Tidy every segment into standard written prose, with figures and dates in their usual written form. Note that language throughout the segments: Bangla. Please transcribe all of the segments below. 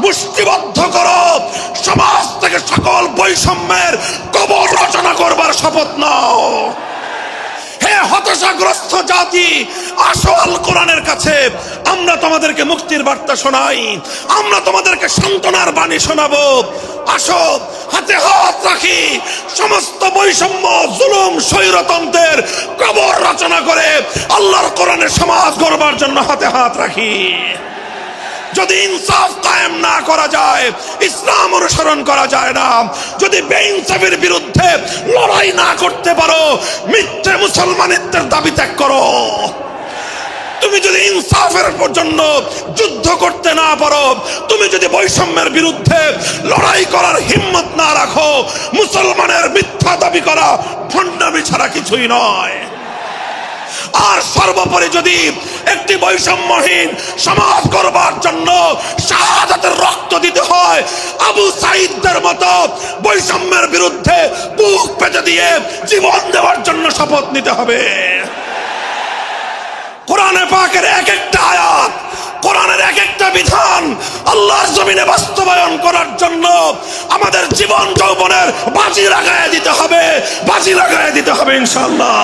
মুষ্টিবদ্ধ করো, সমাজ থেকে সকল বৈষম্যের কবর রচনা করবার শপথ নাও। হে হতাশাগ্রস্ত জাতি, আসো আল কোরআনের কাছে, আমরা তোমাদেরকে মুক্তির বার্তা শোনাই, আমরা তোমাদেরকে সান্ত্বনার বাণী শোনাবো। আসো হাতে হাত রাখি, সমস্ত বৈষম্য, জুলুম, স্বৈরতন্ত্রের কবর রচনা করে আল্লাহর কোরআনের সমাজ গড়বার জন্য হাতে হাত রাখি। যদি ইনসাফ কায়েম না করা যায়, ইসলাম অনুসরণ করা যায় না, যদি বেইনসাফের বিরুদ্ধে লড়াই না করতে পারো, মিথ্যে মুসলমানিত্বের দাবি ত্যাগ করো। তুমি যদি ইনসাফের জন্য যুদ্ধ করতে না পারো, তুমি যদি বৈষম্যের বিরুদ্ধে লড়াই করার হিম্মত না রাখো, মুসলমানের মিথ্যা দাবি করা ভণ্ডামি ছাড়া কিছুই নয়। আর সর্বোপরি যদি একটি বৈষম্যহীন সমাজ গড়বার জন্য শাহাদাতের রক্ত দিতে হয়, আবু সাঈদদের মতো বৈষম্যের বিরুদ্ধে বুক পেতে দিয়ে জীবন দেওয়ার জন্য শপথ নিতে হবে। কোরআনে পাকের এক একটা আয়াত, কোরআনের এক একটা বিধান আল্লাহর জমিনে বাস্তবায়ন করার জন্য আমাদের জীবন যৌবনের বাজি লাগায় দিতে হবে, বাজি লাগায় দিতে হবে ইনশাআল্লাহ।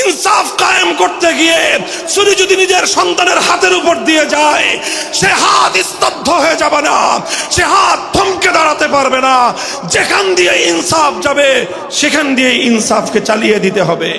ইনসাফ কায়েম করতে গিয়ে ছুরি যদি নিজের সন্তানের হাতের উপর দিয়ে যায়, সে হাত স্তব্ধ হয়ে যাবে না, সে হাত থমকে দাঁড়াতে পারবে না। যেখান দিয়ে ইনসাফ যাবে সেখান দিয়ে ইনসাফকে চালিয়ে দিতে হবে।